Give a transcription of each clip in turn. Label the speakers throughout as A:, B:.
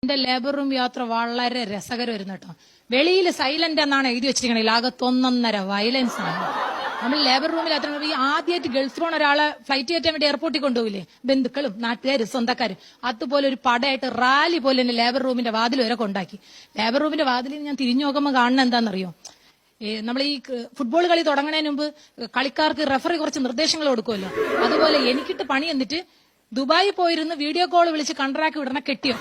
A: എന്റെ labour room യാത്ര വളരെ രസകരമായിരുന്നു കേട്ടോ. വെളിയിൽ സൈലന്റ് എന്നാണ് എഴുതി വെച്ചിരിക്കണേ, അകത്തൊന്നൊന്നര വയലൻസ് ആണ്. നമ്മൾ ലേബർ റൂമിൽ അത്ര ഈ ആദ്യമായിട്ട് ഗൾഫ് പോണ ഒരാളെ ഫ്ലൈറ്റ് കയറ്റാൻ വേണ്ടി എയർപോർട്ടിൽ കൊണ്ടുപോകില്ലേ, ബന്ധുക്കളും നാട്ടുകാർ സ്വന്തക്കാർ, അതുപോലെ ഒരു പടയായിട്ട് റാലി പോലെ തന്നെ ലേബർ റൂമിന്റെ വാതിൽ വരെ കൊണ്ടാക്കി. ലേബർ റൂമിന്റെ വാതിലിൽ ഞാൻ തിരിഞ്ഞു നോക്കുമ്പോൾ കാണുന്നത് എന്താണെന്നറിയോ, നമ്മൾ ഈ ഫുട്ബോൾ കളി തുടങ്ങുന്നതിന് മുമ്പ് കളിക്കാർക്ക് റെഫറി കുറച്ച് നിർദ്ദേശങ്ങൾ കൊടുക്കുമല്ലോ, അതുപോലെ എനിക്കിട്ട് പണി എന്നിട്ട് ദുബായി പോയിരുന്ന് വീഡിയോ കോൾ വിളിച്ച് കണ്ട്രാക്ട് വിടണ കെട്ടിയോ,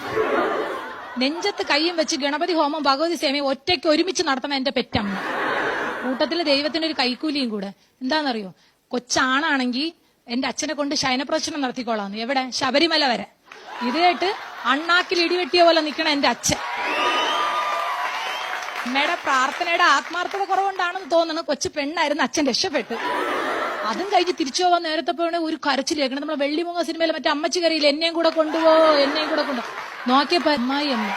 A: നെഞ്ചത്ത് കയ്യും വെച്ച് ഗണപതി ഹോമം ഭഗവതി സേമയും ഒറ്റയ്ക്ക് ഒരുമിച്ച് നടത്തണ എന്റെ പെറ്റമ്മ. കൂട്ടത്തില് ദൈവത്തിനൊരു കൈക്കൂലിയും കൂടെ. എന്താണെന്നറിയോ, കൊച്ചാണാണെങ്കിൽ എന്റെ അച്ഛനെ കൊണ്ട് ശയനപ്രദർശനം നടത്തിക്കോളാന്ന്, എവിടെ, ശബരിമല വരെ. ഇത് കേട്ട് അണ്ണാക്കിൽ ഇടിവെട്ടിയ പോലെ നിൽക്കണ എന്റെ അച്ഛൻ. അമ്മയുടെ പ്രാർത്ഥനയുടെ ആത്മാർത്ഥത കുറവുണ്ടാണെന്ന് തോന്നുന്നു, കൊച്ചു പെണ്ണായിരുന്നു, അച്ഛൻ രക്ഷപ്പെട്ടു. അതും കഴിഞ്ഞ് തിരിച്ചു പോവാൻ നേരത്തെ പോണേ ഒരു കരച്ചിൽ കേൾക്കണം. നമ്മളെ വെള്ളിമുഖ സിനിമയിൽ മറ്റേ അമ്മച്ചി കരയില്ല, എന്നെയും കൂടെ കൊണ്ടുപോവോ, എന്നെയും കൂടെ കൊണ്ടുപോ. നോക്കിയപ്പോ അമ്മായി അമ്മ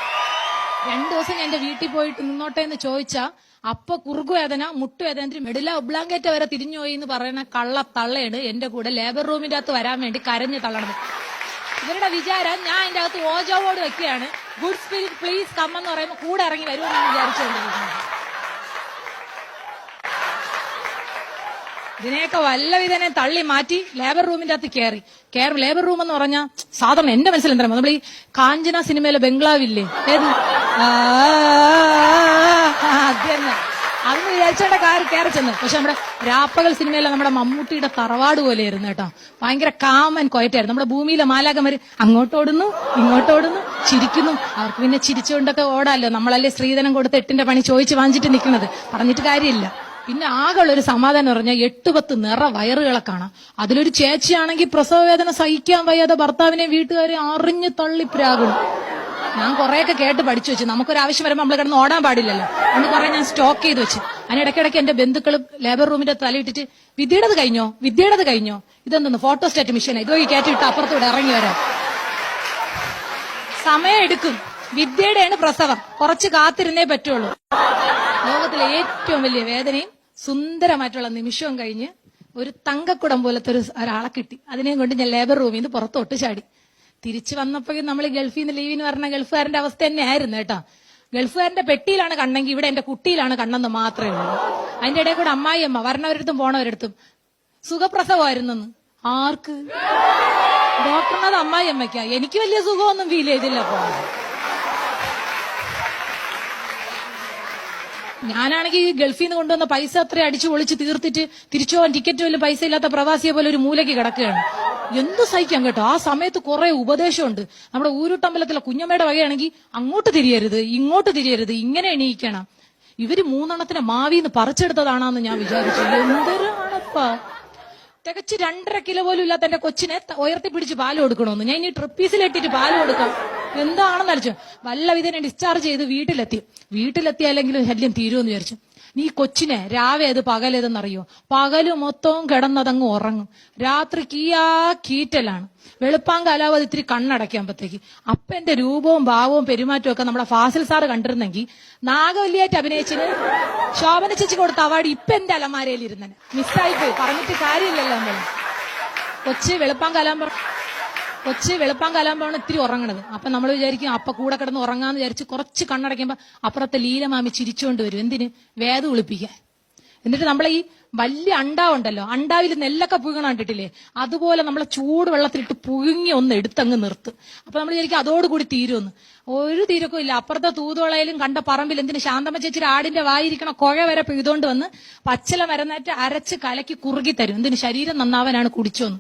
A: 2 ദിവസം ഞാൻ എന്റെ വീട്ടിൽ പോയിട്ട് നിന്നോട്ടെ എന്ന് ചോദിച്ചാ അപ്പൊ കുറുകുവേദന, മുട്ടുവേദന, മെഡില ഒബ്ലാങ്കേറ്റ വരെ തിരിഞ്ഞുപോയി എന്ന് പറയുന്ന കള്ള തള്ളയാണ് എന്റെ കൂടെ ലേബർ റൂമിന്റെ അകത്ത് വരാൻ വേണ്ടി കരഞ്ഞ് തള്ളണത്. ഇവരുടെ വിചാരം ഞാൻ അതിന്റെ അകത്ത് ഓജോ ബോർഡ് വെക്കുകയാണ്, ഗുഡ് സ്പിരിറ്റ് പ്ലീസ് കം എന്ന് പറയുമ്പോൾ കൂടെ ഇറങ്ങി വരുമെന്ന് വിചാരിച്ചുകൊണ്ടിരിക്കുന്നത്. ഇതിനെയൊക്കെ വല്ലവിധനെ തള്ളി മാറ്റി ലേബർ റൂമിന്റെ അകത്ത് കയറി. ലേബർ റൂം എന്ന് പറഞ്ഞാൽ സാധാരണ എന്റെ മനസ്സിൽ എന്താ, നമ്മൾ ഈ കാഞ്ചന സിനിമയിലെ ബംഗ്ലാവില്ലേ, ഏത് അതന്നെ, അന്ന് വിചാരിച്ചേണ്ട കാര്യം കയറി ചെന്ന്. പക്ഷെ നമ്മുടെ രാപ്പകൽ സിനിമയിലെ നമ്മുടെ മമ്മൂട്ടിയുടെ തറവാട് പോലെയായിരുന്നു കേട്ടോ. ഭയങ്കര കാമൻ കൊയറ്റായിരുന്നു. നമ്മുടെ ഭൂമിയിലെ മാലാകമാര് അങ്ങോട്ടോടുന്നു ഇങ്ങോട്ടോടുന്നു ചിരിക്കുന്നു. അവർക്ക് പിന്നെ ചിരിച്ചുകൊണ്ടൊക്കെ ഓടാല്ലോ, നമ്മളല്ലേ സ്ത്രീധനം കൊടുത്ത് 8ന്റെ പണി ചോദിച്ച് വാങ്ങിച്ചിട്ട് നിൽക്കുന്നത്, പറഞ്ഞിട്ട് കാര്യമില്ല. പിന്നെ ആകെയുള്ളൊരു സമാധാനം പറഞ്ഞാൽ 8-10 നിറ വയറുകളെ കാണാം. അതിലൊരു ചേച്ചിയാണെങ്കിൽ പ്രസവവേദന സഹിക്കാൻ വയ്യാതെ ഭർത്താവിനെ വീട്ടുകാരെ അറിഞ്ഞ് തള്ളിപ്രാകണം. ഞാൻ കുറെയൊക്കെ കേട്ട് പഠിച്ചു വെച്ചു, നമുക്കൊരാവശ്യം വരുമ്പോൾ നമ്മൾ കിടന്ന് ഓടാൻ പാടില്ലല്ലോ, അതുകൊണ്ട് കുറെ ഞാൻ സ്റ്റോക്ക് ചെയ്ത് വെച്ചു. അതിനിടയ്ക്കിടയ്ക്ക് എന്റെ ബന്ധുക്കളും ലേബർ റൂമിന്റെ തലയിട്ടിട്ട് വിദ്യയുടേത് കഴിഞ്ഞോ, ഇതെന്തൊന്ന് ഫോട്ടോസ്റ്റാറ്റ് മിഷീനാണ്, ഇതുവഴി കയറ്റിയിട്ട് അപ്പുറത്തൂടെ ഇറങ്ങി വരാം, സമയം എടുക്കും. വിദ്യയുടെയാണ് പ്രസവം, കുറച്ച് കാത്തിരുന്നേ പറ്റുള്ളൂ. ലോകത്തിലെ ഏറ്റവും വലിയ വേദനയും സുന്ദരമായിട്ടുള്ള നിമിഷവും കഴിഞ്ഞ് ഒരു തങ്കക്കുടം പോലത്തെ ഒരാളെ കിട്ടി. അതിനെയും കൊണ്ട് ഞാൻ ലേബർ റൂമിൽ നിന്ന് പുറത്തോട്ട് ചാടി. തിരിച്ചു വന്നപ്പോഴും നമ്മൾ ഗൾഫിൽ നിന്ന് ലീവിന് പറഞ്ഞ ഗൾഫുകാരന്റെ അവസ്ഥ തന്നെ ആയിരുന്നു കേട്ടോ. ഗൾഫുകാരന്റെ പെട്ടിയിലാണ് കണ്ണെങ്കിൽ ഇവിടെ എന്റെ കുട്ടിയിലാണ് കണ്ണെന്ന് മാത്രമേ ഉള്ളൂ. അതിന്റെ ഇടയിൽ കൂടെ അമ്മായിയമ്മ വരണവരടുത്തും പോണവരടുത്തും സുഖപ്രസവമായിരുന്നു. ആർക്ക്? ഡോക്ടറിനത് അമ്മായിയമ്മയ്ക്കാ. എനിക്ക് വലിയ സുഖമൊന്നും ഫീൽ ചെയ്തില്ല. പോ ഞാനാണെങ്കിൽ ഗൾഫിൽ നിന്ന് കൊണ്ടുവന്ന പൈസ അത്രയും അടിച്ചു പൊളിച്ച് തീർത്തിട്ട് തിരിച്ചു പോകാൻ ടിക്കറ്റ് വല്ല പൈസ ഇല്ലാത്ത പ്രവാസിയെ പോലെ ഒരു മൂലയ്ക്ക് കിടക്കുകയാണ്. എന്തു സഹിക്കാം കേട്ടോ. ആ സമയത്ത് കുറെ ഉപദേശമുണ്ട്. നമ്മുടെ ഊരുട്ടമ്പലത്തിലെ കുഞ്ഞമ്മയുടെ വകയാണെങ്കിൽ അങ്ങോട്ട് തിരിയരുത്, ഇങ്ങോട്ട് തിരിയരുത്, ഇങ്ങനെ എണീക്കണം. ഇവര് 3 മാവിന്ന് പറിച്ചെടുത്തതാണെന്ന് ഞാൻ വിചാരിച്ചു. എന്തൊരാണപ്പാ, തികച്ച് 2.5 കിലോ പോലും ഇല്ലാത്ത എന്റെ കൊച്ചിനെ ഉയർത്തിപ്പിടിച്ച് പാല് കൊടുക്കണമെന്ന്. ഞാൻ ഇനി ട്രിപ്പീസിലിട്ടിട്ട് പാല് കൊടുക്കാം എന്താണെന്ന് അടിച്ചു. വല്ല വിധനെ ഡിസ്ചാർജ് ചെയ്ത് വീട്ടിലെത്തിയാലെങ്കിലും ശല്യം തീരുമെന്ന് വിചാരിച്ചു. നീ കൊച്ചിനെ രാവിലെ പകലേതെന്നറിയോ, പകല് മൊത്തവും കിടന്നതങ്ങ് ഉറങ്ങും, രാത്രിക്ക് കീറ്റലാണ്. വെളുപ്പാങ്കാലാവത് ഇത്തിരി കണ്ണടയ്ക്കുമ്പത്തേക്ക് അപ്പന്റെ രൂപവും ഭാവവും പെരുമാറ്റവും ഒക്കെ നമ്മുടെ ഫാസിൽ സാറ് കണ്ടിരുന്നെങ്കിൽ നാഗവല്ലിയായിട്ട് അഭിനയിച്ചിന് ശോഭന ചേച്ചി കൊടുത്ത അവാർഡ് ഇപ്പൊ എന്റെ അലമാരയിൽ ഇരുന്നെ. മിസ്സായിപ്പോയി, പറഞ്ഞിട്ട് കാര്യമില്ലല്ലോ. നമ്മൾ കൊച്ചി വെളുപ്പാങ്കാലാകുമ്പോഴാണ് ഇത്തിരി ഉറങ്ങണത്. അപ്പൊ നമ്മൾ വിചാരിക്കും അപ്പൊ കൂടെ കിടന്ന് ഉറങ്ങാന്ന് വിചാരിച്ച് കുറച്ച് കണ്ണടയ്ക്കുമ്പോ അപ്പുറത്തെ ലീലമാമി ചിരിച്ചുകൊണ്ട് വരും. എന്തിന്? വേദ കുളിപ്പിക്കാൻ. എന്നിട്ട് നമ്മളെ ഈ വലിയ അണ്ടാവുണ്ടല്ലോ, അണ്ടാവിൽ നെല്ലൊക്കെ പുഴുങ്ങണ കണ്ടിട്ടില്ലേ, അതുപോലെ നമ്മളെ ചൂട് വെള്ളത്തിലിട്ട് പുഴുങ്ങി ഒന്ന് എടുത്തങ്ങ് നിർത്തും. അപ്പൊ നമ്മൾ വിചാരിക്കും അതോടുകൂടി തീരുമെന്ന്. ഒരു തീരക്കും ഇല്ല. അപ്പുറത്തെ തൂതുവളയിലും കണ്ട പറമ്പിൽ എന്തിന് ശാന്തമ്മ ചേച്ചിയുടെ ആടിന്റെ വായിരിക്കണ കുഴ വരെ പിഴുതോണ്ട് വന്ന് പച്ചില മരുന്നേറ്റ് അരച്ച് കലക്കി കുറുകി തരും. എന്തിന്? ശരീരം നന്നാവാനാണ് കുടിച്ചോന്ന്.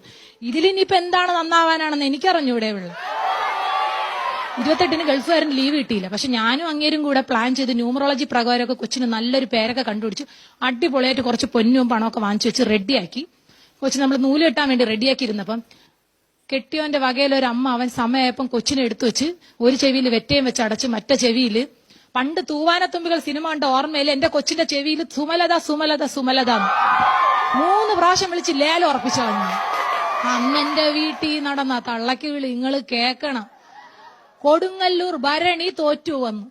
A: ഇതിലിനിയിപ്പോ എന്താണ് നന്നാവാനാണെന്ന് എനിക്കറിഞ്ഞൂടെ. ഉള്ളു 28-ന് ഗൾഫുകാരൻ ലീവ് കിട്ടിയില്ല. പക്ഷെ ഞാനും അങ്ങേരും കൂടെ പ്ലാൻ ചെയ്ത് ന്യൂമറോളജി പ്രകാരമൊക്കെ കൊച്ചിന് നല്ലൊരു പേരൊക്കെ കണ്ടുപിടിച്ചു അടിപൊളിയായിട്ട് കുറച്ച് പൊന്നും പണമൊക്കെ വാങ്ങിച്ചു വെച്ച് റെഡിയാക്കി. കൊച്ചിന് നമ്മൾ നൂല് കെട്ടാൻ വേണ്ടി റെഡിയാക്കി ഇരുന്നപ്പം കെട്ടിയോന്റെ വകയിലൊരമ്മ അവൻ സമയമായപ്പം കൊച്ചിനെ എടുത്തു വെച്ച് ഒരു ചെവിയിൽ വെറ്റയും വെച്ച് അടച്ച് മറ്റേ ചെവിയില് പണ്ട് തൂവാനത്തുമ്പികൾ സിനിമ കണ്ട ഓർമ്മയില് എന്റെ കൊച്ചിന്റെ ചെവിയിൽ സുമലത സുമലത സുമലത 3 പ്രാവശ്യം വിളിച്ച് ലേലം ഉറപ്പിച്ചു കളഞ്ഞു. അന്നെന്റെ വീട്ടിൽ നടന്ന തള്ളക്ക് വിളി നിങ്ങള് കേക്കണം. കൊടുങ്ങല്ലൂർ ഭരണി തോറ്റു വന്നു.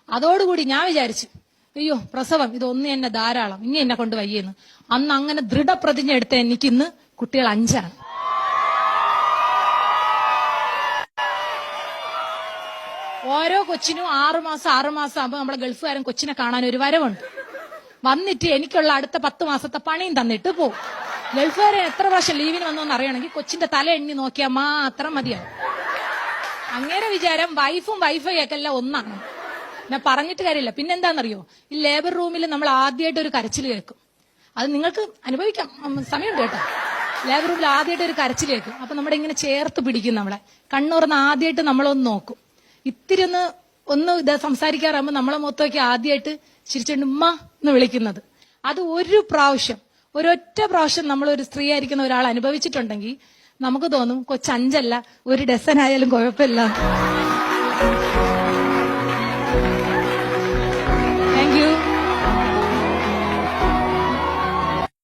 A: അതോടുകൂടി ഞാൻ വിചാരിച്ചു അയ്യോ പ്രസവം ഇതൊന്നും എന്നെ ധാരാളം, ഇനി എന്നെ കൊണ്ട് വയ്യെന്ന്. അന്ന് അങ്ങനെ ദൃഢപ്രതിജ്ഞ എടുത്ത എനിക്കിന്ന് കുട്ടികൾ 5. ഓരോ കൊച്ചിനും 6 മാസം ആകുമ്പോൾ നമ്മളെ ഗൾഫുകാരൻ കൊച്ചിനെ കാണാൻ ഒരു വരവുണ്ട്. വന്നിട്ട് എനിക്കുള്ള അടുത്ത 10 മാസത്തെ പണിയും തന്നിട്ട് പോകും. ഗൾഫുകാരൻ എത്ര പ്രാവശ്യം ലീവിന് വന്നോന്ന് അറിയണമെങ്കിൽ കൊച്ചിന്റെ തല എണ്ണി നോക്കിയാൽ മാത്രം മതിയാവും. അങ്ങേരെ വിചാരം വൈഫും വൈഫൈയൊക്കെ എല്ലാം ഒന്നാണ്. ഞാൻ പറഞ്ഞിട്ട് കാര്യമില്ല. പിന്നെന്താണെന്നറിയോ, ഈ ലേബർ റൂമിൽ നമ്മൾ ആദ്യമായിട്ട് ഒരു കരച്ചിൽ കേൾക്കും. അത് നിങ്ങൾക്ക് അനുഭവിക്കാം, സമയമുണ്ട് കേട്ടോ. ലേബർ റൂമിൽ ആദ്യമായിട്ട് ഒരു കരച്ചിൽ കേൾക്കും. അപ്പൊ നമ്മുടെ ഇങ്ങനെ ചേർത്ത് പിടിക്കും, നമ്മളെ കണ്ണുറന്ന് ആദ്യമായിട്ട് നമ്മളൊന്ന് നോക്കും. ഇത്തിരി ഒന്ന് ഇത് സംസാരിക്കാറാകുമ്പോൾ നമ്മളെ മുഖത്തേക്ക് ആദ്യമായിട്ട് ചിരിച്ചുകൊണ്ട് ഉമ്മ എന്ന് വിളിക്കുന്നത്. അത് ഒരൊറ്റ പ്രാവശ്യം നമ്മൾ ഒരു സ്ത്രീ ആയിരിക്കുന്ന ഒരാൾ അനുഭവിച്ചിട്ടുണ്ടെങ്കിൽ നമുക്ക് തോന്നും കൊച്ചഞ്ചല്ല, ഒരു ഡസൻ ആയാലും കുഴപ്പമില്ല.